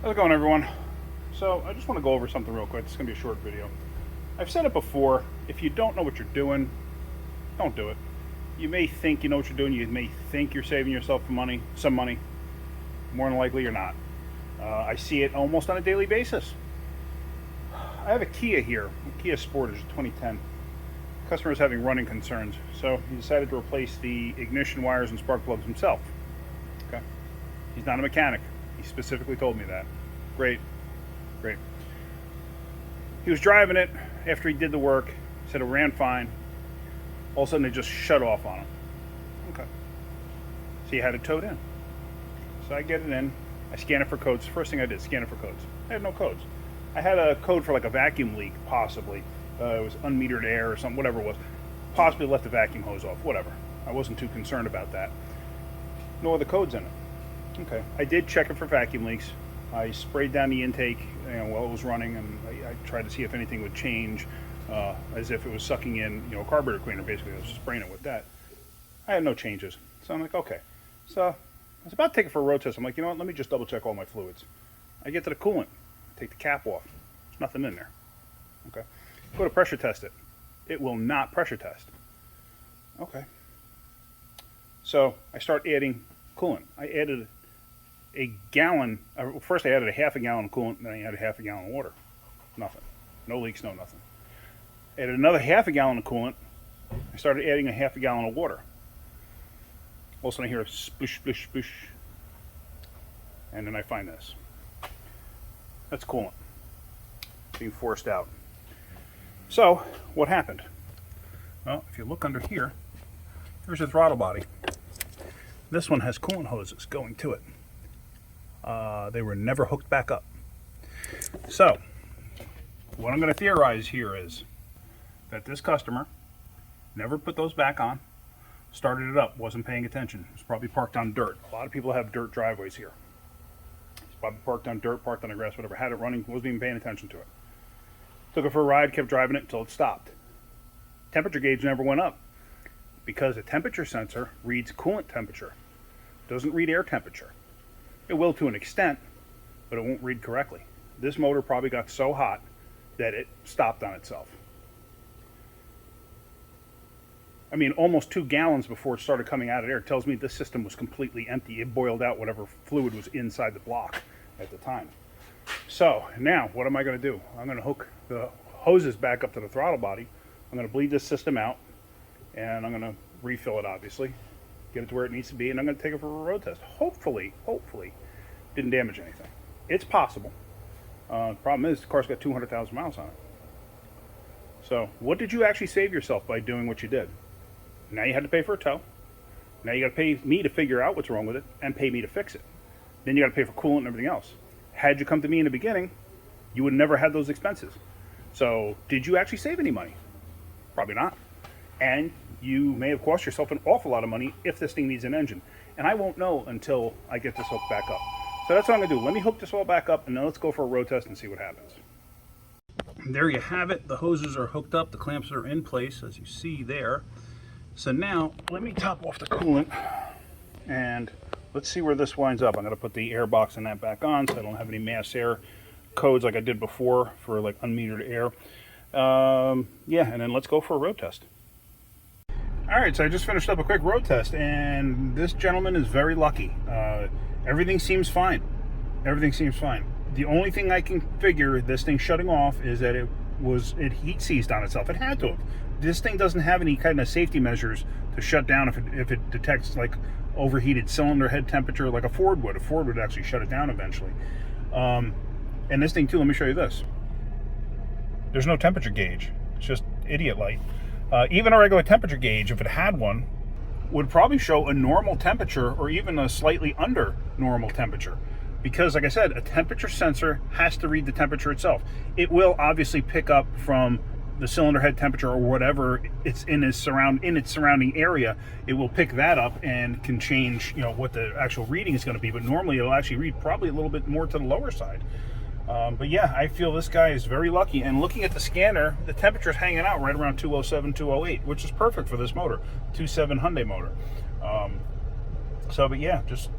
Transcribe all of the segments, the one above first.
How's it going, everyone? So I just want to go over something real quick. It's going to be a short video. I've said it before. If you don't know what you're doing, don't do it. You may think you know what you're doing. You may think you're saving yourself some money. More than likely, you're not. I see it almost on a daily basis. I have a Kia here, a Kia Sportage 2010. Customer is having running concerns, so he decided to replace the ignition wires and spark plugs himself. Okay, he's not a mechanic. He specifically told me that. Great. He was driving it after he did the work. He said it ran fine. All of a sudden, it just shut off on him. Okay. So he had it towed in. So I get it in. I scan it for codes. First thing I did, scan it for codes. I had no codes. I had a code for like a vacuum leak, possibly. It was unmetered air or something, whatever it was. Possibly left the vacuum hose off, whatever. I wasn't too concerned about that. No other codes in it. Okay. I did check it for vacuum leaks. I sprayed down the intake while it was running, and I tried to see if anything would change, as if it was sucking in, carburetor cleaner. Basically, I was spraying it with that. I had no changes, so I'm like, okay. So I was about to take it for a road test. I'm like, you know what? Let me just double check all my fluids. I get to the coolant, take the cap off. There's nothing in there. Okay. Go to pressure test it. It will not pressure test. Okay. So I start adding coolant. I added a gallon. First, I added a half a gallon of coolant, then I added half a gallon of water. Nothing. No leaks, no nothing. Added another half a gallon of coolant. I started adding a half a gallon of water. All of a sudden, I hear a splish, splish, splish. And then I find this. That's coolant being forced out. So, what happened? Well, if you look under here, there's a throttle body. This one has coolant hoses going to it. They were never hooked back up. So, what I'm going to theorize here is that this customer never put those back on, started it up, wasn't paying attention. It was probably parked on dirt. A lot of people have dirt driveways here. He's probably parked on dirt, parked on the grass, whatever, had it running, wasn't even paying attention to it. Took it for a ride, kept driving it until it stopped. Temperature gauge never went up because a temperature sensor reads coolant temperature. It doesn't read air temperature. It will to an extent, but it won't read correctly. This motor probably got so hot that it stopped on itself. I mean, almost 2 gallons before it started coming out of there. It tells me this system was completely empty. It boiled out whatever fluid was inside the block at the time. So now, what am I going to do? I'm going to hook the hoses back up to the throttle body. I'm going to bleed this system out, and I'm going to refill it, obviously, get it to where it needs to be, and I'm going to take it for a road test. Hopefully, didn't damage anything. It's possible. The problem is the car's got 200,000 miles on it. So what did you actually save yourself by doing what you did? Now you had to pay for a tow. Now you got to pay me to figure out what's wrong with it and pay me to fix it. Then you got to pay for coolant and everything else. Had you come to me in the beginning, you would never have those expenses. So did you actually save any money? Probably not. And you may have cost yourself an awful lot of money if this thing needs an engine. And I won't know until I get this hooked back up. So that's what I'm going to do. Let me hook this all back up, and then let's go for a road test and see what happens. There you have it. The hoses are hooked up. The clamps are in place, as you see there. So now, let me top off the coolant, and let's see where this winds up. I'm going to put the air box and that back on so I don't have any mass air codes like I did before for like unmetered air. Yeah, and then let's go for a road test. Alright, so I just finished up a quick road test, and this gentleman is very lucky. Everything seems fine. Everything seems fine. The only thing I can figure this thing shutting off is that it heat seized on itself. It had to have. This thing doesn't have any kind of safety measures to shut down if it detects like overheated cylinder head temperature like a Ford would. A Ford would actually shut it down eventually. And this thing too, let me show you this. There's no temperature gauge. It's just idiot light. Even a regular temperature gauge, if it had one, would probably show a normal temperature or even a slightly under normal temperature. Because, like I said, a temperature sensor has to read the temperature itself. It will obviously pick up from the cylinder head temperature or whatever it's in its surrounding area. It will pick that up and can change, what the actual reading is going to be. But normally, it'll actually read probably a little bit more to the lower side. But yeah, I feel this guy is very lucky. And looking at the scanner, the temperature is hanging out right around 207, 208, which is perfect for this motor, 2.7 Hyundai motor. But yeah, just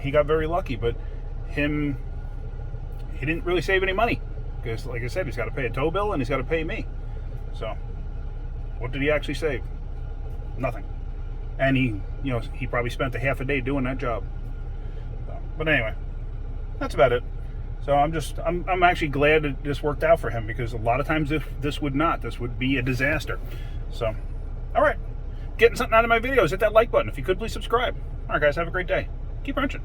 he got very lucky. But him he didn't really save any money because, like I said, he's got to pay a tow bill and he's got to pay me. So, what did he actually save? Nothing. And he probably spent a half a day doing that job. So, but anyway, that's about it. So I'm actually glad that this worked out for him, because a lot of times this would be a disaster. So, all right, getting something out of my videos, hit that like button. If you could, please subscribe. All right, guys, have a great day. Keep wrenching.